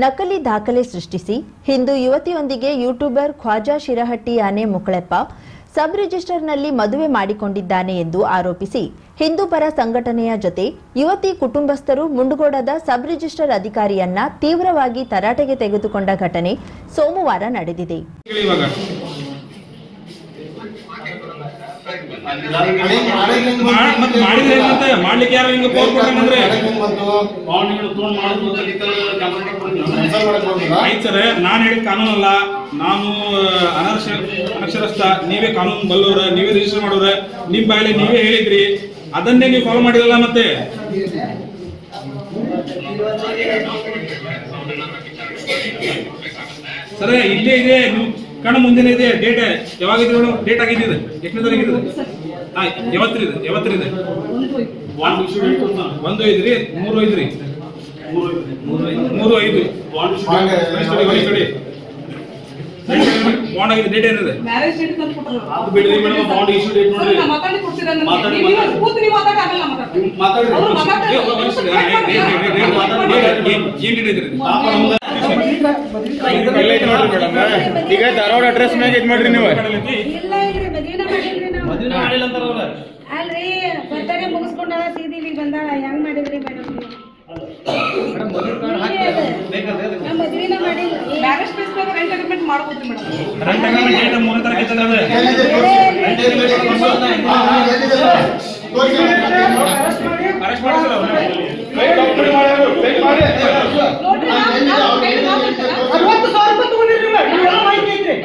ನಕಲಿ ದಾಖಲೆ ಸೃಷ್ಟಿಸಿ ಹಿಂದೂ ಯುವತಿಯೊಂದಿಗೆ ಯೂಟ್ಯೂಬರ್ ಖ್ವಾಜಾ ಶಿರಹಟ್ಟಿ ಆನೆ ಮುಕಳೆಪ್ಪ ಸಬ್ ರಿಜಿಸ್ಟರ್ನಲ್ಲಿ ಮದುವೆ ಮಾಡಿಕೊಂಡಿದ್ದಾನೆ ಎಂದು ಆರೋಪಿಸಿ ಹಿಂದೂ ಪರ ಸಂಘಟನೆಯ ಜೊತೆ ಯುವತಿ ಕುಟುಂಬಸ್ಥರು ಮುಂಡಗೋಡದ ಸಬ್ ರಿಜಿಸ್ಟರ್ ಅಧಿಕಾರಿಯನ್ನ ತೀವ್ರವಾಗಿ ತರಾಟೆಗೆ ತೆಗೆದುಕೊಂಡ ಘಟನೆ ಸೋಮವಾರ ನಡೆದಿದೆ. ನಾನು ಹೇಳಿದ ಕಾನೂನಲ್ಲ, ನಾನು ಅನಕ್ಷರಸ್ಥ, ನೀವೇ ಕಾನೂನು ಬಲ್ಲೋರ, ನೀವೇ ರಿಜಿಸ್ಟರ್ ಮಾಡೋರ, ನಿಮ್ ಬಾಯಲ್ಲಿ ನೀವೇ ಹೇಳಿದ್ರಿ, ಅದನ್ನೇ ನೀವು ಫಾಲೋ ಮಾಡಿರಲ್ಲ. ಮತ್ತೆ ಸರ್ ಇಲ್ಲೇ ಇದೆ, ನೀವು ಕಣ ಮುಂದಿನ ಇದೆ. ಡೇಟ್ ಯಾವಾಗಿದ್ರು ಡೇಟ್ ಆಗಿದ್ದು ಎಷ್ಟನೇ ತಾರೀಕಿದೆ? ಯಾವತ್ತಿದೆ? 1 ಐದ್ರಿ 3 ಐದ್ರಿ 3 5 ಬಾಂಡ್ ಆಗಿದೆ. ಡೇಟ್ ಏನಿದೆ? ಮ್ಯಾರೇಜ್ ಡೇಟ್ ತಂದು ಕೊಟ್ಟರು. ಅದು ಬಿಡ್ರಿ ಮೇಡಮ್, ಬಾಂಡ್ ಇಶ್ಯೂ ಡೇಟ್ ನೋಡ್ರಿ. ನಾನು ಮಾತಾಡಿ ಕೊಡ್ತೀರಾ? ನೀವು ಕೂತು ನೀವು ಮಾತಾಡಲ್ಲ, ಮಾತಾಡಿ ಏನ್ ಡೇಟ್ ಇದ್ರಿ? ಈಗ ಧಾರವಾಡ ಅಡ್ರೆಸ್ ಮ್ಯಾಗ ಇದ್ ಮಾಡ್ರಿ ನೀವು. ಮದುವೆ ಮಾಡಿಲ್ಲ ಅಂತಾರಲ್ಲ. ಅಲ್ರಿ ಬರ್ತಾರೆ ಮುಗಿಸ್ಕೊಂಡಾಳ ಸೀದಿ ಇಲ್ಲಿಗೆ ಬಂದಾಳ. ಹೆಂಗ್ ಮಾಡಿದ್ರಿ ಮೇಡಮ್? ನಮ್ಮ ಮದುವೆನ ಮಾಡಿಲ್ಲ. ಮ್ಯಾರೇಜ್ ಪ್ಲೇಸ್ ಮೇಲೆ ರೆಂಟ್ ಅಗ್ರಿಮೆಂಟ್ ಮಾಡ್ಬೋದು ಮೇಡಮ್. ರೆಂಟ್ ಅಗ್ರಿಮೆಂಟ್ ಡೇಟ್ 3 ತಾರೀಕು ಇದ್ದಲ್ಲ. ಅರೆಸ್ಟ್ ಮಾಡಿದ್ರು ಅವ್ರು. 60,000 ರೂಪಾಯಿ ತಗೊಂಡಿರಿ ನೀವು. ಎಲ್ಲ ಮಾಹಿತಿ ಐತ್ರಿ.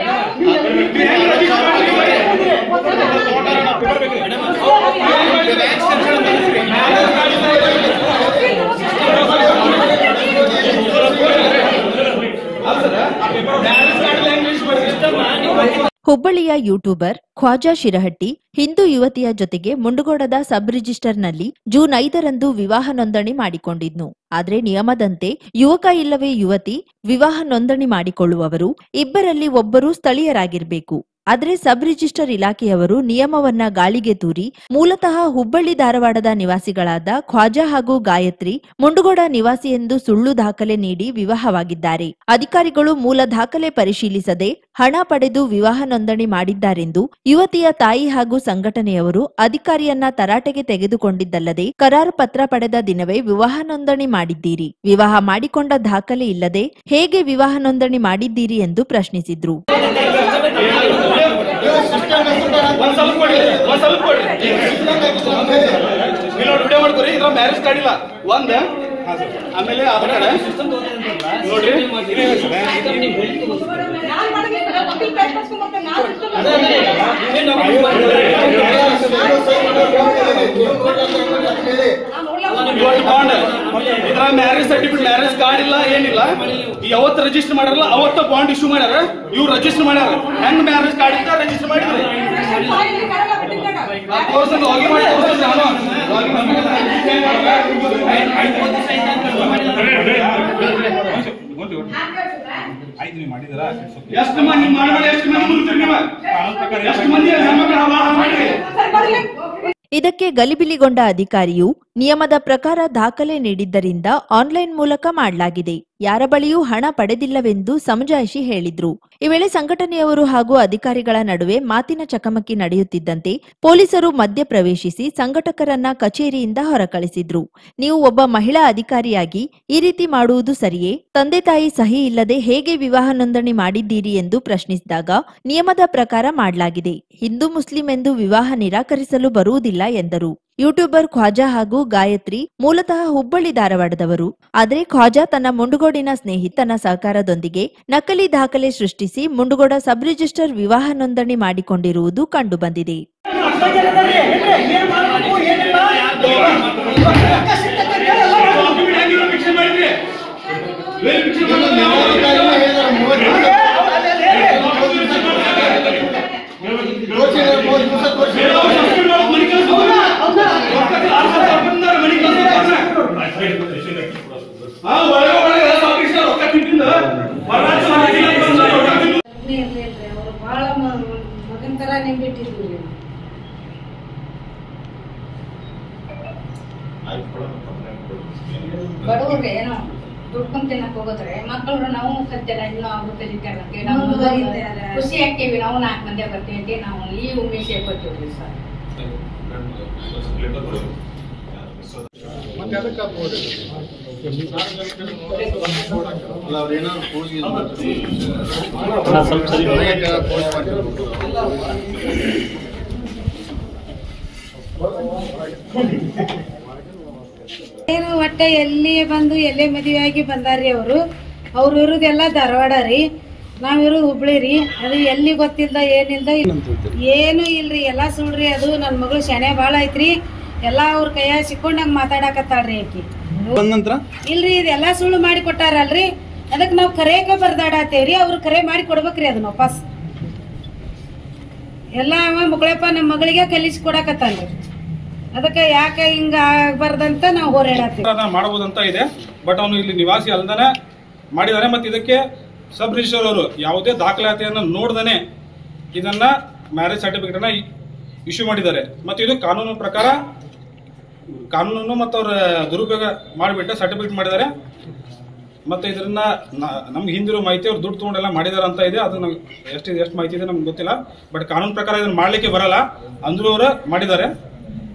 ಹುಬ್ಬಳ್ಳಿಯ ಯೂಟ್ಯೂಬರ್ ಖ್ವಾಜಾ ಶಿರಹಟ್ಟಿ ಹಿಂದೂ ಯುವತಿಯ ಜೊತೆಗೆ ಮುಂಡಗೋಡದ ಸಬ್ ರಿಜಿಸ್ಟರ್ನಲ್ಲಿ ಜೂನ್ 5ರಂದು ವಿವಾಹ ನೋಂದಣಿ ಮಾಡಿಕೊಂಡಿದ್ನು. ಆದ್ರೆ ನಿಯಮದಂತೆ ಯುವಕ ಇಲ್ಲವೇ ಯುವತಿ ವಿವಾಹ ನೋಂದಣಿ ಮಾಡಿಕೊಳ್ಳುವವರು ಇಬ್ಬರಲ್ಲಿ ಒಬ್ಬರು ಸ್ಥಳೀಯರಾಗಿರಬೇಕು. ಆದರೆ ಸಬ್ ರಿಜಿಸ್ಟರ್ ಇಲಾಖೆಯವರು ನಿಯಮವನ್ನ ಗಾಳಿಗೆ ತೂರಿ ಮೂಲತಃ ಹುಬ್ಬಳ್ಳಿ ಧಾರವಾಡದ ನಿವಾಸಿಗಳಾದ ಖ್ವಾಜಾ ಹಾಗೂ ಗಾಯತ್ರಿ ಮುಂಡಗೋಡ ನಿವಾಸಿ ಎಂದು ಸುಳ್ಳು ದಾಖಲೆ ನೀಡಿ ವಿವಾಹವಾಗಿದ್ದಾರೆ. ಅಧಿಕಾರಿಗಳು ಮೂಲ ದಾಖಲೆ ಪರಿಶೀಲಿಸದೆ ಹಣ ಪಡೆದು ವಿವಾಹ ನೋಂದಣಿ ಮಾಡಿದ್ದಾರೆಂದು ಯುವತಿಯ ತಾಯಿ ಹಾಗೂ ಸಂಘಟನೆಯವರು ಅಧಿಕಾರಿಯನ್ನ ತರಾಟೆಗೆ ತೆಗೆದುಕೊಂಡಿದ್ದಲ್ಲದೆ ಕರಾರು ಪತ್ರ ಪಡೆದ ದಿನವೇ ವಿವಾಹ ನೋಂದಣಿ ಮಾಡಿದ್ದೀರಿ, ವಿವಾಹ ಮಾಡಿಕೊಂಡ ದಾಖಲೆ ಇಲ್ಲದೆ ಹೇಗೆ ವಿವಾಹ ನೋಂದಣಿ ಮಾಡಿದ್ದೀರಿ ಎಂದು ಪ್ರಶ್ನಿಸಿದ್ರು. ಮ್ಯಾರೇಜ್ ಕಾರ್ಡ್ ಇಲ್ಲ ಒಂದ್, ಆಮೇಲೆ ಆಧಾರ್ ಕಾರ್ಡ್ ನೋಡ್ರಿ. ಇದ್ರ ಮ್ಯಾರೇಜ್ ಸರ್ಟಿಫಿಕೇಟ್, ಮ್ಯಾರೇಜ್ ಕಾರ್ಡ್ ಇಲ್ಲ, ಏನಿಲ್ಲ. ಯಾವತ್ತು ರಿಜಿಸ್ಟರ್ ಮಾಡ್ಯಾರಲ್ಲ ಅವತ್ತ ಬಾಂಡ್ ಇಶ್ಯೂ ಮಾಡ್ಯಾರ, ಇವ್ರು ರಿಜಿಸ್ಟರ್ ಮಾಡ್ಯಾರ. ಹೆಂಗ್ ಮ್ಯಾರೇಜ್ ಕಾರ್ಡ್ ಇದ್ದ ರಿಜಿಸ್ಟರ್ ಮಾಡಿದ್ರಿ? ಎಷ್ಟು ಮಂದಿ ಮಾಡಿ ಎಷ್ಟು ಮಂದಿ ಇದಕ್ಕೆ ಗಲಿಬಿಲಿಗೊಂಡ ಅಧಿಕಾರಿಯು ನಿಯಮದ ಪ್ರಕಾರ ದಾಖಲೆ ನೀಡಿದ್ದರಿಂದ ಆನ್ಲೈನ್ ಮೂಲಕ ಮಾಡಲಾಗಿದೆ, ಯಾರ ಬಳಿಯೂ ಹಣ ಪಡೆದಿಲ್ಲವೆಂದು ಸಮಜಾಯಿಷಿ ಹೇಳಿದ್ರು. ಈ ವೇಳೆ ಸಂಘಟನೆಯವರು ಹಾಗೂ ಅಧಿಕಾರಿಗಳ ನಡುವೆ ಮಾತಿನ ಚಕಮಕಿ ನಡೆಯುತ್ತಿದ್ದಂತೆ ಪೊಲೀಸರು ಮಧ್ಯ ಪ್ರವೇಶಿಸಿ ಸಂಘಟಕರನ್ನ ಕಚೇರಿಯಿಂದ ಹೊರಕಳಿಸಿದ್ರು. ನೀವು ಒಬ್ಬ ಮಹಿಳಾ ಅಧಿಕಾರಿಯಾಗಿ ಈ ರೀತಿ ಮಾಡುವುದು ಸರಿಯೇ? ತಂದೆ ತಾಯಿ ಸಹಿ ಇಲ್ಲದೆ ಹೇಗೆ ವಿವಾಹ ನೋಂದಣಿ ಮಾಡಿದ್ದೀರಿ ಎಂದು ಪ್ರಶ್ನಿಸಿದಾಗ ನಿಯಮದ ಪ್ರಕಾರ ಮಾಡಲಾಗಿದೆ, ಹಿಂದೂ ಮುಸ್ಲಿಂ ಎಂದು ವಿವಾಹ ನಿರಾಕರಿಸಲು ಬರುವುದಿಲ್ಲ ಎಂದರು. ಯೂಟ್ಯೂಬರ್ ಖ್ವಾಜಾ ಹಾಗೂ ಗಾಯತ್ರಿ ಮೂಲತಃ ಹುಬ್ಬಳ್ಳಿ ಧಾರವಾಡದವರು. ಆದರೆ ಖ್ವಾಜಾ ತನ್ನ ಮುಂಡಗೋಡಿನ ಸ್ನೇಹಿತನ ಸಹಕಾರದೊಂದಿಗೆ ನಕಲಿ ದಾಖಲೆ ಸೃಷ್ಟಿಸಿ ಮುಂಡಗೋಡ ಸಬ್ ರಿಜಿಸ್ಟರ್ ವಿವಾಹ ನೋಂದಣಿ ಮಾಡಿಕೊಂಡಿರುವುದು ಕಂಡುಬಂದಿದೆ. ಬಡವ್ರಿಗೆ ಏನೋ ದುಡ್ಕೊಂಡ್ ತಿನ್ನಕ್ ಹೋಗೋದ್ರೆ ಮಕ್ಕಳು ನಾವು ಕಲ್ತಿಲ್ಲ ಇನ್ನೂ ಅವರು ಕಲಿತಾರೆ ಅಂತ ನಾವು ಖುಷಿ ಆಗ್ತೀವಿ. ನಾವು 4 ಮಂದಿ ಬರ್ತೀವಿ ಅಂತ ನಾವು ಈ ಉಮೇಶ್ ಕೊಡ್ತೀವಿ ಸರ್. ಏನು ಒಟ್ಟೆ ಎಲ್ಲಿ ಬಂದು ಎಲ್ಲೇ ಮದುವೆ ಆಗಿ ಬಂದಾರ್ರಿ ಅವ್ರು ಇರೋದೆಲ್ಲ ಧಾರವಾಡ ರೀ, ನಾವಿರೋದು ಹುಬ್ಳಿ ರೀ. ಅದು ಎಲ್ಲಿ ಗೊತ್ತಿಲ್ದ ಏನಿಲ್ದ ಏನು ಇಲ್ರಿ, ಎಲ್ಲಾ ಸುಳ್ರಿ. ಅದು ನನ್ನ ಮಗಳು ಶಾಣೆ ಬಾಳ ಐತ್ರಿ, ಎಲ್ಲಾ ಅವ್ರ ಕೈಯಾಗ ಸಿಕ್ಕೊಂಡಂಗ ಮಾತಾಡಕತ್ತಾಳ್ರಿ ಆಕಿ. ಇಲ್ರಿ ಇದೆಲ್ಲಾ ಸುಳ್ಳು ಮಾಡಿ ಕೊಟ್ಟಾರಲ್ರಿ, ಅದಕ್ಕೆ ನಾವ್ ಕರೆಯಕ ಬರ್ದಾಡತ್ತೇವ್ರಿ. ಅವ್ರು ಕರೆ ಮಾಡಿ ಕೊಡ್ಬೇಕ್ರಿ ಅದನ್ನ ವಾಪಸ್. ಎಲ್ಲ ಮಕ್ಕಳಪ್ಪ ನಮ್ಮ ಮಗಳಿಗೆ ಕಲಿಸಿ ಕೊಡಕತ್ತಾನ್ರಿ, ಅದಕ್ಕೆ ಯಾಕೆ ಹಿಂಗ ಆಗ್ಬಾರ್ದಂತ ನಾವು ಹೋರಾಡತ್ತೀವಿ. ಮಾಡಬಹುದಂತ ಇದೆ, ಬಟ್ ಅವನು ಇಲ್ಲಿ ನಿವಾಸಿ ಅಲ್ದನೆ ಮಾಡಿದಾರೆ. ಮತ್ತೆ ಇದಕ್ಕೆ ಸಬ್ ರಿಜಿಸ್ಟರ್ ಅವರು ಯಾವುದೇ ದಾಖಲಾತಿಯನ್ನು ನೋಡ್ದನೆ ಇದನ್ನ ಮ್ಯಾರೇಜ್ ಸರ್ಟಿಫಿಕೇಟ್ ಅನ್ನ ಇಶ್ಯೂ ಮಾಡಿದ್ದಾರೆ. ಮತ್ತು ಇದು ಕಾನೂನು ಪ್ರಕಾರ ಕಾನೂನು ಮತ್ತು ಅವ್ರ ದುರುಪಯೋಗ ಮಾಡಿಬಿಟ್ಟು ಸರ್ಟಿಫಿಕೇಟ್ ಮಾಡಿದ್ದಾರೆ. ಮತ್ತೆ ಇದನ್ನ ನಮ್ಗೆ ಹಿಂದಿರೋ ಮಾಹಿತಿ ಅವ್ರು ದುಡ್ಡು ತಗೊಂಡೆಲ್ಲ ಮಾಡಿದಾರೆ ಅಂತ ಇದೆ. ಅದು ಎಷ್ಟು ಮಾಹಿತಿ ಇದೆ ನಮ್ಗೆ ಗೊತ್ತಿಲ್ಲ, ಬಟ್ ಕಾನೂನು ಪ್ರಕಾರ ಇದನ್ನ ಮಾಡ್ಲಿಕ್ಕೆ ಬರಲ್ಲ ಅಂದ್ರೂ ಅವರು ಮಾಡಿದ್ದಾರೆ.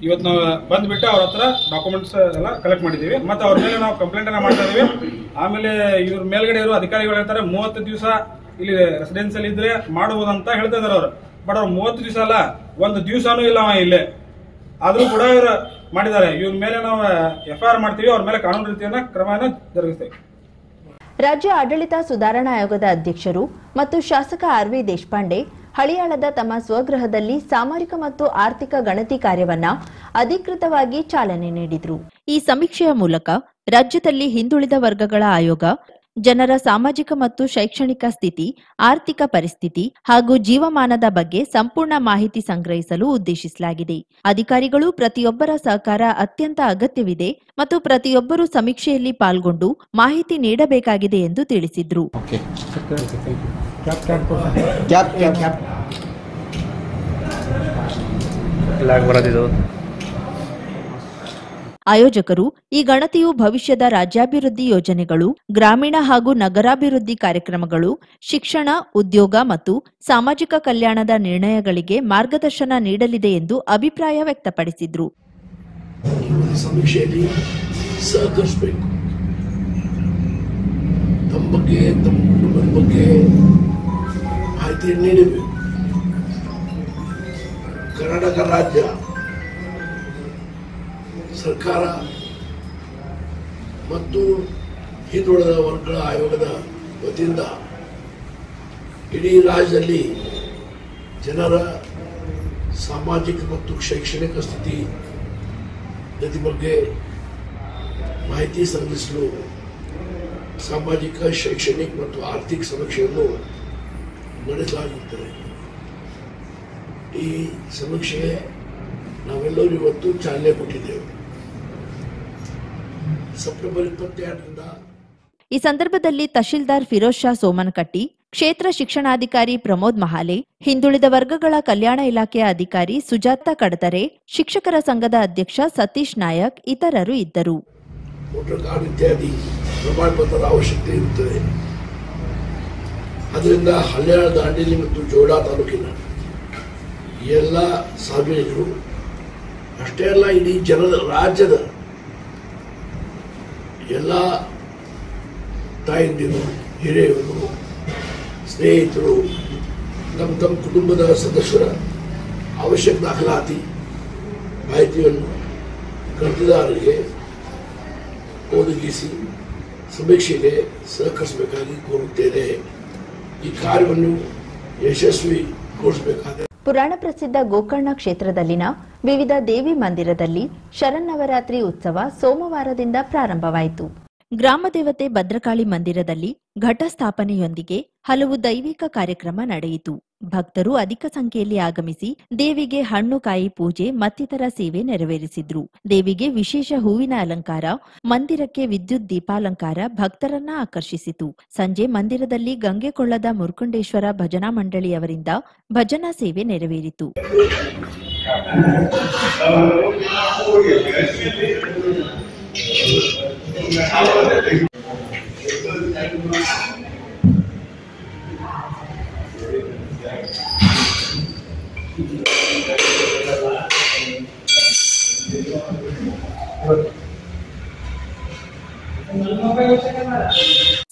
ಇವತ್ತು ನಾವು ಬಂದ್ಬಿಟ್ಟು ಅವ್ರ ಹತ್ರ ಡಾಕ್ಯುಮೆಂಟ್ಸ್ ಎಲ್ಲ ಕಲೆಕ್ಟ್ ಮಾಡಿದ್ದೀವಿ, ಮತ್ತೆ ಅವ್ರ ಮೇಲೆ ನಾವು ಕಂಪ್ಲೇಂಟ್ ಅನ್ನ ಮಾಡ್ತಾ ಇದೀವಿ. ಆಮೇಲೆ ಇವ್ರ ಮೇಲ್ಗಡೆ ಇರೋ ಅಧಿಕಾರಿಗಳು ಹೇಳ್ತಾರೆ 30 ದಿವಸ ಇಲ್ಲಿ ರೆಸಿಡೆನ್ಸಿಯಲ್ ಇದ್ರೆ ಮಾಡಬಹುದಂತ ಹೇಳ್ತಾ ಇದಾರೆ ಅವ್ರು. ಬಟ್ ಅವ್ರು 30 ದಿವಸ ಅಲ್ಲ, 1 ದಿವಸನೂ ಇಲ್ಲ ಇಲ್ಲೇ, ಆದ್ರೂ ಕೂಡ ಇವ್ರು ಮಾಡಿದ್ದಾರೆ. ಇವ್ರ ಮೇಲೆ ನಾವು FIR ಮಾಡ್ತೀವಿ, ಅವ್ರ ಮೇಲೆ ಕಾನೂನು ರೀತಿಯನ್ನ ಕ್ರಮನ ಜರುಗಿಸ್ತೇವೆ. ರಾಜ್ಯ ಆಡಳಿತ ಸುಧಾರಣಾ ಆಯೋಗದ ಅಧ್ಯಕ್ಷರು ಮತ್ತು ಶಾಸಕ RV ದೇಶಪಾಂಡೆ ಹಳಿಯಾಳದ ತಮ್ಮ ಸ್ವಗೃಹದಲ್ಲಿ ಸಾಮರಿಕ ಮತ್ತು ಆರ್ಥಿಕ ಗಣತಿ ಕಾರ್ಯವನ್ನ ಅಧಿಕೃತವಾಗಿ ಚಾಲನೆ ನೀಡಿದರು. ಈ ಸಮೀಕ್ಷೆಯ ಮೂಲಕ ರಾಜ್ಯದಲ್ಲಿ ಹಿಂದುಳಿದ ವರ್ಗಗಳ ಆಯೋಗ ಜನರ ಸಾಮಾಜಿಕ ಮತ್ತು ಶೈಕ್ಷಣಿಕ ಸ್ಥಿತಿ, ಆರ್ಥಿಕ ಪರಿಸ್ಥಿತಿ ಹಾಗೂ ಜೀವಮಾನದ ಬಗ್ಗೆ ಸಂಪೂರ್ಣ ಮಾಹಿತಿ ಸಂಗ್ರಹಿಸಲು ಉದ್ದೇಶಿಸಲಾಗಿದೆ. ಅಧಿಕಾರಿಗಳು ಪ್ರತಿಯೊಬ್ಬರ ಸಹಕಾರ ಅತ್ಯಂತ ಅಗತ್ಯವಿದೆ ಮತ್ತು ಪ್ರತಿಯೊಬ್ಬರೂ ಸಮೀಕ್ಷೆಯಲ್ಲಿ ಪಾಲ್ಗೊಂಡು ಮಾಹಿತಿ ನೀಡಬೇಕಾಗಿದೆ ಎಂದು ತಿಳಿಸಿದರು. ಆಯೋಜಕರು ಈ ಗಣತಿಯು ಭವಿಷ್ಯದ ರಾಜ್ಯಾಭಿವೃದ್ಧಿ ಯೋಜನೆಗಳು, ಗ್ರಾಮೀಣ ಹಾಗೂ ನಗರಾಭಿವೃದ್ಧಿ ಕಾರ್ಯಕ್ರಮಗಳು, ಶಿಕ್ಷಣ, ಉದ್ಯೋಗ ಮತ್ತು ಸಾಮಾಜಿಕ ಕಲ್ಯಾಣದ ನಿರ್ಣಯಗಳಿಗೆ ಮಾರ್ಗದರ್ಶನ ನೀಡಲಿದೆ ಎಂದು ಅಭಿಪ್ರಾಯ ವ್ಯಕ್ತಪಡಿಸಿದರು. ಸಮೀಕ್ಷೆಯಲ್ಲಿ ಸಹಕರಿಸಬೇಕು, ತಮ್ಮ ಬಗ್ಗೆ ತಮ್ಮ ಕುಟುಂಬದ ಬಗ್ಗೆ ಮಾಹಿತಿ ನೀಡಬೇಕು. ಕರ್ನಾಟಕ ರಾಜ್ಯ ಸರ್ಕಾರ ಮತ್ತು ಹಿಂದುಳಿದ ವರ್ಗಗಳ ಆಯೋಗದ ವತಿಯಿಂದ ಇಡೀ ರಾಜ್ಯದಲ್ಲಿ ಜನರ ಸಾಮಾಜಿಕ ಮತ್ತು ಶೈಕ್ಷಣಿಕ ಸ್ಥಿತಿ ಬಗ್ಗೆ ಮಾಹಿತಿ ಸಂಗ್ರಹಿಸಲು ಸಾಮಾಜಿಕ, ಶೈಕ್ಷಣಿಕ ಮತ್ತು ಆರ್ಥಿಕ ಸಮೀಕ್ಷೆಯನ್ನು ನಡೆಸಲಾಗುತ್ತದೆ. ಈ ಸಮೀಕ್ಷೆಗೆ ನಾವೆಲ್ಲರೂ ಇವತ್ತು ಚಾಲನೆ ಕೊಟ್ಟಿದ್ದೇವೆ. ಸೆಪ್ಟೆಂಬರ್ 22ರಿಂದ ಈ ಸಂದರ್ಭದಲ್ಲಿ ತಹಶೀಲ್ದಾರ್ ಫಿರೋಜ್ ಶಾ ಸೋಮನಕಟ್ಟಿ, ಕ್ಷೇತ್ರ ಶಿಕ್ಷಣಾಧಿಕಾರಿ ಪ್ರಮೋದ್ ಮಹಾಲೆ, ಹಿಂದುಳಿದ ವರ್ಗಗಳ ಕಲ್ಯಾಣ ಇಲಾಖೆಯ ಅಧಿಕಾರಿ ಸುಜಾತ ಕಡತರೆ, ಶಿಕ್ಷಕರ ಸಂಘದ ಅಧ್ಯಕ್ಷ ಸತೀಶ್ ನಾಯಕ್ ಇತರರು ಇದ್ದರು. ವೋಟರ್ ಕಾರ್ಡ್ ಇತ್ಯಾದಿ ಪ್ರಮಾಣ ಪತ್ರದ ಅವಶ್ಯಕತೆ ಇರುತ್ತದೆ. ಅದರಿಂದ ಹಳ್ಯಾಳ, ದಾಂಡೇಲಿ ಮತ್ತು ಜೋಡಾ ತಾಲೂಕಿನ ಎಲ್ಲ ಸಾರ್ವಜನಿಕರು ಅಷ್ಟೇ ಅಲ್ಲ, ಇಡೀ ರಾಜ್ಯದ ಎಲ್ಲ ತಾಯಂದಿರು, ಹಿರಿಯರು, ಸ್ನೇಹಿತರು, ತಮ್ಮ ಕುಟುಂಬದ ಸದಸ್ಯರ ಅವಶ್ಯಕ ದಾಖಲಾತಿ ಮಾಹಿತಿಯನ್ನು ಕರ್ತಿದಾರರಿಗೆ ಒದಗಿಸಿ ಸಮೀಕ್ಷೆಗೆ ಸಹಕರಿಸಬೇಕಾಗಿ ಕೋರುತ್ತೇನೆ. ಈ ಕಾರ್ಯವನ್ನು ಯಶಸ್ವಿಗೊಳಿಸಬೇಕಾದ ಪುರಾಣ ಪ್ರಸಿದ್ಧ ಗೋಕರ್ಣ ಕ್ಷೇತ್ರದಲ್ಲಿನ ವಿವಿಧ ದೇವಿ ಮಂದಿರದಲ್ಲಿ ಶರನ್ನವರಾತ್ರಿ ಉತ್ಸವ ಸೋಮವಾರದಿಂದ ಪ್ರಾರಂಭವಾಯಿತು. ಗ್ರಾಮ ದೇವತೆ ಭದ್ರಕಾಳಿ ಮಂದಿರದಲ್ಲಿ ಘಟ ಸ್ಥಾಪನೆಯೊಂದಿಗೆ ಹಲವು ದೈವಿಕ ಕಾರ್ಯಕ್ರಮ ನಡೆಯಿತು. ಭಕ್ತರು ಅಧಿಕ ಸಂಖ್ಯೆಯಲ್ಲಿ ಆಗಮಿಸಿ ದೇವಿಗೆ ಹಣ್ಣು ಕಾಯಿ ಪೂಜೆ ಮತ್ತಿತರ ಸೇವೆ ನೆರವೇರಿಸಿದ್ರು. ದೇವಿಗೆ ವಿಶೇಷ ಹೂವಿನ ಅಲಂಕಾರ, ಮಂದಿರಕ್ಕೆ ವಿದ್ಯುತ್ ದೀಪಾಲಂಕಾರ ಭಕ್ತರನ್ನ ಆಕರ್ಷಿಸಿತು. ಸಂಜೆ ಮಂದಿರದಲ್ಲಿ ಗಂಗೆಕೊಳ್ಳದ ಮುರುಕುಂಡೇಶ್ವರ ಭಜನಾ ಮಂಡಳಿಯವರಿಂದ ಭಜನಾ ಸೇವೆ ನೆರವೇರಿತು.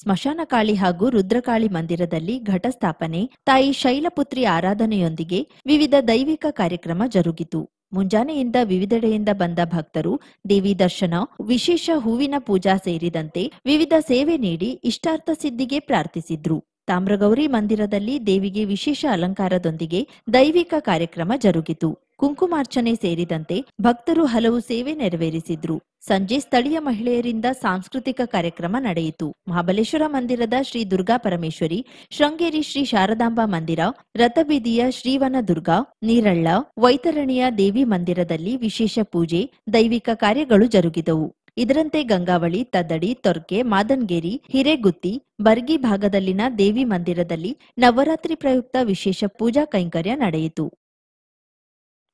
ಸ್ಮಶಾನಕಾಳಿ ಹಾಗೂ ರುದ್ರಕಾಳಿ ಮಂದಿರದಲ್ಲಿ ಘಟಸ್ಥಾಪನೆ, ತಾಯಿ ಶೈಲಪುತ್ರಿ ಆರಾಧನೆಯೊಂದಿಗೆ ವಿವಿಧ ದೈವಿಕ ಕಾರ್ಯಕ್ರಮ ಜರುಗಿತು. ಮುಂಜಾನೆಯಿಂದ ವಿವಿಧೆಡೆಯಿಂದ ಬಂದ ಭಕ್ತರು ದೇವಿ ದರ್ಶನ, ವಿಶೇಷ ಹೂವಿನ ಪೂಜಾ ಸೇರಿದಂತೆ ವಿವಿಧ ಸೇವೆ ನೀಡಿ ಇಷ್ಟಾರ್ಥ ಸಿದ್ಧಿಗೆ ಪ್ರಾರ್ಥಿಸಿದ್ರು. ತಾಮ್ರಗೌರಿ ಮಂದಿರದಲ್ಲಿ ದೇವಿಗೆ ವಿಶೇಷ ಅಲಂಕಾರದೊಂದಿಗೆ ದೈವಿಕ ಕಾರ್ಯಕ್ರಮ ಜರುಗಿತು. ಕುಂಕುಮಾರ್ಚನೆ ಸೇರಿದಂತೆ ಭಕ್ತರು ಹಲವು ಸೇವೆ ನೆರವೇರಿಸಿದ್ರು. ಸಂಜೆ ಸ್ಥಳೀಯ ಮಹಿಳೆಯರಿಂದ ಸಾಂಸ್ಕೃತಿಕ ಕಾರ್ಯಕ್ರಮ ನಡೆಯಿತು. ಮಹಾಬಲೇಶ್ವರ ಮಂದಿರದ ಶ್ರೀ ದುರ್ಗಾ ಪರಮೇಶ್ವರಿ, ಶೃಂಗೇರಿ ಶ್ರೀ ಶಾರದಾಂಬಾ ಮಂದಿರ, ರಥಬೀದಿಯ ಶ್ರೀವನ ದುರ್ಗಾ, ನೀರಳ್ಳ, ವೈತರಣಿಯ ದೇವಿ ಮಂದಿರದಲ್ಲಿ ವಿಶೇಷ ಪೂಜೆ, ದೈವಿಕ ಕಾರ್ಯಗಳು ಜರುಗಿದವು. ಇದರಂತೆ ಗಂಗಾವಳಿ, ತದ್ದಡಿ, ತೊರ್ಕೆ, ಮಾದನ್ಗೇರಿ, ಹಿರೇಗುತ್ತಿ, ಬರ್ಗಿ ಭಾಗದಲ್ಲಿನ ದೇವಿ ಮಂದಿರದಲ್ಲಿ ನವರಾತ್ರಿ ಪ್ರಯುಕ್ತ ವಿಶೇಷ ಪೂಜಾ ಕೈಂಕರ್ಯ ನಡೆಯಿತು.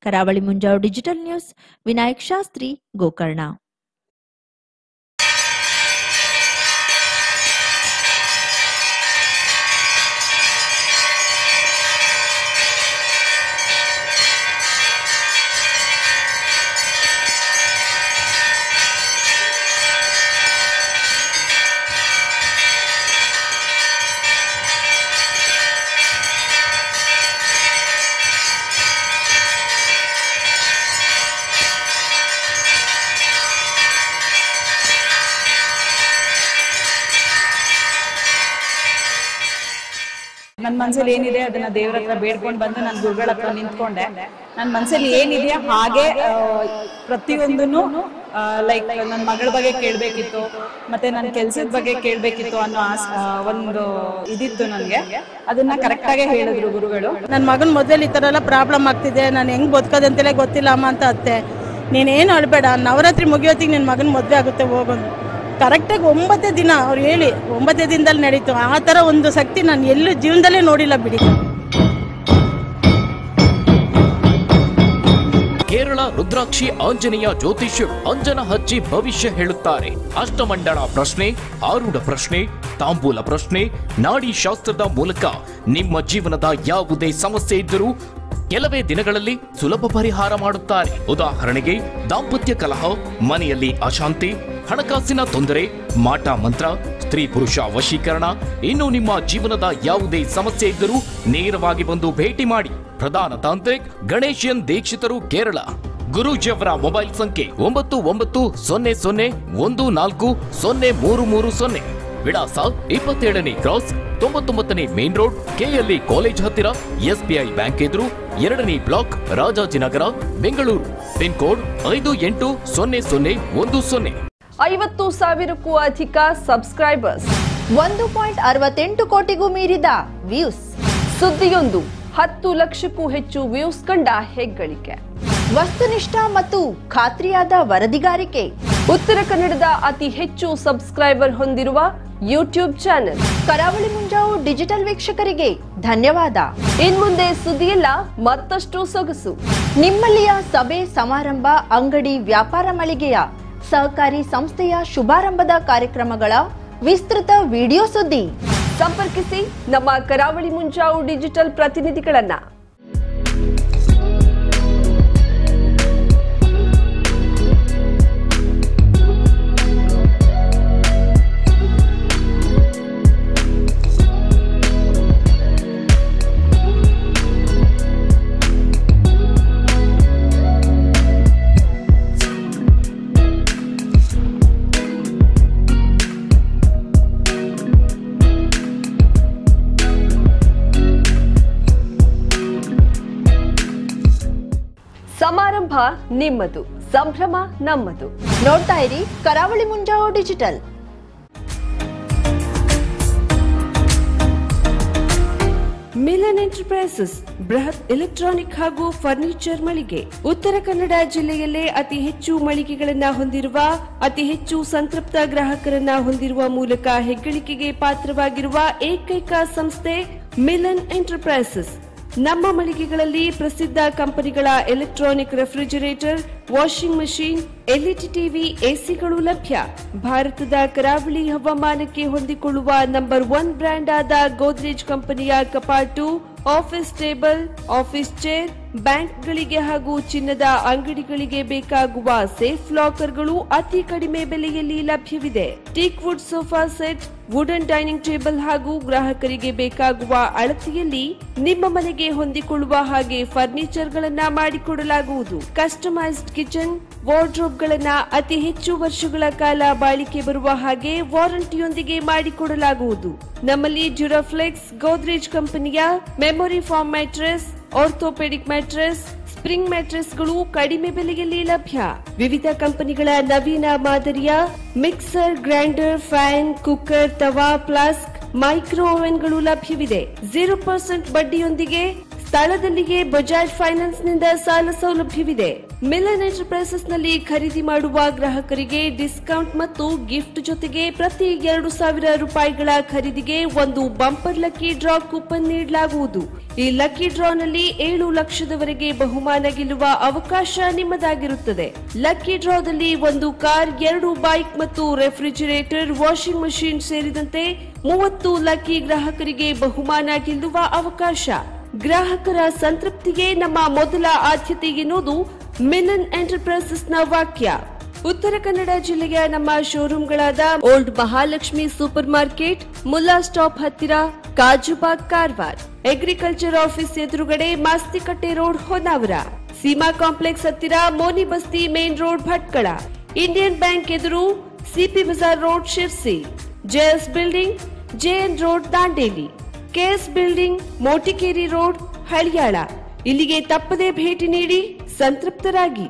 ಕರಾವಳಿ ಮುಂಜಾವು ಡಿಜಿಟಲ್ ನ್ಯೂಸ್, ವಿನಾಯಕ್ ಶಾಸ್ತ್ರಿ, ಗೋಕರ್ಣ. ನನ್ನ ಮನಸ್ಸಲ್ಲಿ ಏನಿದೆ ಅದನ್ನ ದೇವ್ರ ಹತ್ರ ಬೇಡ್ಕೊಂಡು ಬಂದು ನಾನು ಗುರುಗಳ ಹತ್ರ ನಿಂತ್ಕೊಂಡೆ. ನನ್ನ ಮನಸ್ಸಲ್ಲಿ ಏನಿದೆಯಾ ಹಾಗೆ ಪ್ರತಿಯೊಂದನ್ನು ಲೈಕ್ ನನ್ನ ಮಗಳ ಬಗ್ಗೆ ಕೇಳಬೇಕಿತ್ತು, ಮತ್ತೆ ನನ್ನ ಕೆಲ್ಸದ ಬಗ್ಗೆ ಕೇಳಬೇಕಿತ್ತು ಅನ್ನೋ ಒಂದು ಇದಿತ್ತು ನನಗೆ. ಅದನ್ನ ಕರೆಕ್ಟ್ ಆಗಿ ಹೇಳಿದ್ರು ಗುರುಗಳು. ನನ್ನ ಮಗನ ಮದುವೆಲಿ ಈ ಥರ ಎಲ್ಲ ಪ್ರಾಬ್ಲಮ್ ಆಗ್ತಿದೆ, ನಾನು ಹೆಂಗ್ ಬದುಕೋದಂತಲೇ ಗೊತ್ತಿಲ್ಲ ಅಮ್ಮ ಅಂತ ಅತ್ತೆ. ನೀನೇನು ಅಳ್ಬೇಡ, ನವರಾತ್ರಿ ಮುಗಿಯೋತ್ತಿಗೆ ನಿನ್ನ ಮಗನ ಮದುವೆ ಆಗುತ್ತೆ ಹೋಗೋದು. ಕರೆಕ್ಟಾಗಿ 9 ದಿನ ಅವ್ರು ಹೇಳಿ 9 ದಿನದಲ್ಲಿ ನಡೀತು. ಆ ಥರ ಒಂದು ಶಕ್ತಿ ನಾನು ಎಲ್ಲೂ ಜೀವನದಲ್ಲೇ ನೋಡಿಲ್ಲ ಬಿಡಿ. ಕೇರಳ ರುದ್ರಾಕ್ಷಿ ಆಂಜನೇಯ ಜ್ಯೋತಿಷ್ಯರು ಅಂಜನ ಹಚ್ಚಿ ಭವಿಷ್ಯ ಹೇಳುತ್ತಾರೆ. ಅಷ್ಟಮಂಡಳ ಪ್ರಶ್ನೆ, ಆರೂಢ ಪ್ರಶ್ನೆ, ತಾಂಬೂಲ ಪ್ರಶ್ನೆ, ನಾಡಿ ಶಾಸ್ತ್ರದ ಮೂಲಕ ನಿಮ್ಮ ಜೀವನದ ಯಾವುದೇ ಸಮಸ್ಯೆ ಇದ್ದರೂ ಕೆಲವೇ ದಿನಗಳಲ್ಲಿ ಸುಲಭ ಪರಿಹಾರ ಮಾಡುತ್ತಾರೆ. ಉದಾಹರಣೆಗೆ ದಾಂಪತ್ಯ ಕಲಹ, ಮನೆಯಲ್ಲಿ ಅಶಾಂತಿ, ಹಣಕಾಸಿನ ತೊಂದರೆ, ಮಾಟ ಮಂತ್ರ, ಸ್ತ್ರೀ ಪುರುಷ ವಶೀಕರಣ, ಇನ್ನು ನಿಮ್ಮ ಜೀವನದ ಯಾವುದೇ ಸಮಸ್ಯೆ ಇದ್ದರೂ ನೇರವಾಗಿ ಬಂದು ಭೇಟಿ ಮಾಡಿ. ಪ್ರಧಾನ ತಾಂತ್ರಿಕ್ ಗಣೇಶನ್ ದೀಕ್ಷಿತರು, ಕೇರಳ. ಗುರೂಜಿಯವರ ಮೊಬೈಲ್ ಸಂಖ್ಯೆ 9914014030. ವಿಳಾಸ 27ನೇ ಕ್ರಾಸ್, 99ನೇ ಮೇನ್ ರೋಡ್, ಕೆಎಲ್ಇ ಕಾಲೇಜ್ ಹತ್ತಿರ, ಎಸ್ಬಿಐ ಬ್ಯಾಂಕ್ ಎದುರು, 2ನೇ block, Rajajinagar, Bengaluru. Pin code 580010. 50,000ಕ್ಕೂ ಅಧಿಕ ಸಬ್ಸ್ಕ್ರೈಬರ್ಸ್, 1.68 ಕೋಟಿಗೂ ಮೀರಿದ ವ್ಯೂಸ್, ಸುದ್ದಿಯೊಂದು 10 ಲಕ್ಷಕ್ಕೂ ಹೆಚ್ಚು ವ್ಯೂಸ್ ಕಂಡ ಹೆಗ್ಗಳಿಕೆ, ವಸ್ತುನಿಷ್ಠ ಮತ್ತು ಖಾತ್ರಿಯಾದ ವರದಿಗಾರಿಕೆ, ಉತ್ತರ ಕನ್ನಡದ ಅತಿ ಹೆಚ್ಚು ಸಬ್ಸ್ಕ್ರೈಬರ್ ಹೊಂದಿರುವ ಯೂಟ್ಯೂಬ್ ಚಾನೆಲ್ ಕರಾವಳಿ ಮುಂಜಾವು ಡಿಜಿಟಲ್ ವೀಕ್ಷಕರಿಗೆ ಧನ್ಯವಾದ. ಇನ್ಮುಂದೆ ಸುದ್ದಿಯೆಲ್ಲ ಮತ್ತಷ್ಟು ಸೊಗಸು. ನಿಮ್ಮಲ್ಲಿಯ ಸಭೆ ಸಮಾರಂಭ, ಅಂಗಡಿ ವ್ಯಾಪಾರ ಮಳಿಗೆಯ ಸಹಕಾರಿ ಸಂಸ್ಥೆಯ ಶುಭಾರಂಭದ ಕಾರ್ಯಕ್ರಮಗಳ ವಿಸ್ತೃತ ವಿಡಿಯೋ ಸುದ್ದಿ. ಸಂಪರ್ಕಿಸಿ ನಮ್ಮ ಕರಾವಳಿ ಮುಂಜಾವು ಡಿಜಿಟಲ್ ಪ್ರತಿನಿಧಿಗಳನ್ನ. ಸಮಾರಂಭ ನಿಮ್ಮದು, ಸಂಭ್ರಮ ನಮ್ಮದು. ನೋಡ್ತಾ ಇರಿ ಕರಾವಳಿ ಮುಂಜಾವು ಡಿಜಿಟಲ್. ಮಿಲನ್ ಎಂಟರ್ಪ್ರೈಸಸ್ ಬೃಹತ್ ಎಲೆಕ್ಟ್ರಾನಿಕ್ ಹಾಗೂ ಫರ್ನಿಚರ್ ಮಳಿಗೆ. ಉತ್ತರ ಕನ್ನಡ ಜಿಲ್ಲೆಯಲ್ಲೇ ಅತಿ ಹೆಚ್ಚು ಮಳಿಗೆಗಳನ್ನ ಹೊಂದಿರುವ, ಅತಿ ಹೆಚ್ಚು ಸಂತೃಪ್ತ ಗ್ರಾಹಕರನ್ನ ಹೊಂದಿರುವ ಮೂಲಕ ಹೆಗ್ಗಳಿಕೆಗೆ ಪಾತ್ರವಾಗಿರುವ ಏಕೈಕ ಸಂಸ್ಥೆ ಮಿಲನ್ ಎಂಟರ್ಪ್ರೈಸಸ್. ನಮ್ಮ ಮಳಿಗೆಗಳಲ್ಲಿ ಪ್ರಸಿದ್ಧ ಕಂಪನಿಗಳ electronic refrigerator, washing machine, LED TV, ಎಸಿಗಳು ಲಭ್ಯ. ಭಾರತದ ಕರಾವಳಿ ಹವಾಮಾನಕ್ಕೆ ಹೊಂದಿಕೊಳ್ಳುವ ನಂಬರ್ 1 ಬ್ರ್ಯಾಂಡ್ ಆದ ಗೋದ್ರೇಜ್ ಕಂಪನಿಯ ಕಪಾಟು, ಆಫೀಸ್ ಟೇಬಲ್, ಆಫೀಸ್ ಚೇರ್, ಬ್ಯಾಂಕ್ಗಳಿಗೆ ಹಾಗೂ ಚಿನ್ನದ ಅಂಗಡಿಗಳಿಗೆ ಬೇಕಾಗುವ ಸೇಫ್ ಲಾಕರ್ಗಳು ಅತಿ ಕಡಿಮೆ ಬೆಲೆಯಲ್ಲಿ ಲಭ್ಯವಿದೆ. Teak wood sofa set, wooden dining table ಹಾಗೂ ಗ್ರಾಹಕರಿಗೆ ಬೇಕಾಗುವ ಅಳತೆಯಲ್ಲಿ ನಿಮ್ಮ ಮನೆಗೆ ಹೊಂದಿಕೊಳ್ಳುವ ಹಾಗೆ ಫರ್ನಿಚರ್ಗಳನ್ನ ಮಾಡಿಕೊಡಲಾಗುವುದು. ಕಸ್ಟಮೈಸ್ಡ್ ಕಿಚನ್, ವಾರ್ಡ್ರೋಬ್ಗಳನ್ನ ಅತಿ ಹೆಚ್ಚು ವರ್ಷಗಳ ಕಾಲ ಬಾಳಿಕೆ ಬರುವ ಹಾಗೆ ವಾರಂಟಿಯೊಂದಿಗೆ ಮಾಡಿಕೊಡಲಾಗುವುದು. ನಮ್ಮಲ್ಲಿ ಡ್ಯೂರಾಫ್ಲೆಕ್ಸ್, ಗೋದ್ರೇಜ್ ಕಂಪನಿಯ memory foam mattress, orthopaedic mattress, spring ಮ್ಯಾಟ್ರೆಸ್ಗಳು ಕಡಿಮೆ ಬೆಲೆಯಲ್ಲಿ ಲಭ್ಯ. ವಿವಿಧ ಕಂಪನಿಗಳ ನವೀನ ಮಾದರಿಯ mixer, grinder, fan, cooker, tawa, flask, micro ಓವೆನ್ಗಳು ಲಭ್ಯವಿದೆ. 0% ಬಡ್ಡಿಯೊಂದಿಗೆ ಸ್ಥಳದಲ್ಲಿಯೇ ಬಜಾಜ್ ಫೈನಾನ್ಸ್ ನಿಂದ ಸಾಲ ಸೌಲಭ್ಯವಿದೆ. ಮಿಲನ್ ಎಂಟರ್ಪ್ರೈಸಸ್ ನಲ್ಲಿ ಖರೀದಿ ಮಾಡುವ ಗ್ರಾಹಕರಿಗೆ ಡಿಸ್ಕೌಂಟ್ ಮತ್ತು ಗಿಫ್ಟ್ ಜೊತೆಗೆ ಪ್ರತಿ 2,000 ರೂಪಾಯಿಗಳ ಖರೀದಿಗೆ ಒಂದು ಬಂಪರ್ ಲಕ್ಕಿ ಡ್ರಾ ಕೂಪನ್ ನೀಡಲಾಗುವುದು. ಈ ಲಕ್ಕಿ ಡ್ರಾನಲ್ಲಿ 7 ಲಕ್ಷದವರೆಗೆ ಬಹುಮಾನ ಗೆಲ್ಲುವ ಅವಕಾಶ ನಿಮ್ಮದಾಗಿರುತ್ತದೆ. ಲಕ್ಕಿ ಡ್ರಾದಲ್ಲಿ 1 ಕಾರ್, 2 ಬೈಕ್ ಮತ್ತು ರೆಫ್ರಿಜರೇಟರ್, ವಾಷಿಂಗ್ ಮಷೀನ್ ಸೇರಿದಂತೆ 30 ಲಕ್ಕಿ ಗ್ರಾಹಕರಿಗೆ ಬಹುಮಾನ ಗೆಲ್ಲುವ ಅವಕಾಶ. ಗ್ರಾಹಕರ ಸಂತೃಪ್ತಿಗೆ ನಮ್ಮ ಮೊದಲ ಆದ್ಯತೆ ಎನ್ನುವುದು ಮಿಲನ್ ಎಂಟರ್ಪ್ರೈಸಸ್ನ ವಾಕ್ಯ. ಉತ್ತರ ಕನ್ನಡ ಜಿಲ್ಲೆಯ ನಮ್ಮ ಶೋರೂಮ್ಗಳಾದ old Mahalakshmi super market, Mulla stop ಹತ್ತಿರ, ಕಾಜುಬಾಗ್, ಕಾರವಾರ, ಅಗ್ರಿಕಲ್ಚರ್ ಆಫೀಸ್ ಎದುರುಗಡೆ, ಮಾಸ್ತಿಕಟ್ಟೆ ರೋಡ್, ಹೊನ್ನಾವರ, ಸೀಮಾ ಕಾಂಪ್ಲೆಕ್ಸ್ ಹತ್ತಿರ, Moni Basti main road, Bhatkal, Indian bank ಎದುರು, CP Bazar road, Sirsi, JS building, JN road, Dandeli, KS building, Motikeri road, Haliyal. ಇಲ್ಲಿಗೆ ತಪ್ಪದೇ ಭೇಟಿ ನೀಡಿ ಸಂತೃಪ್ತರಾಗಿ.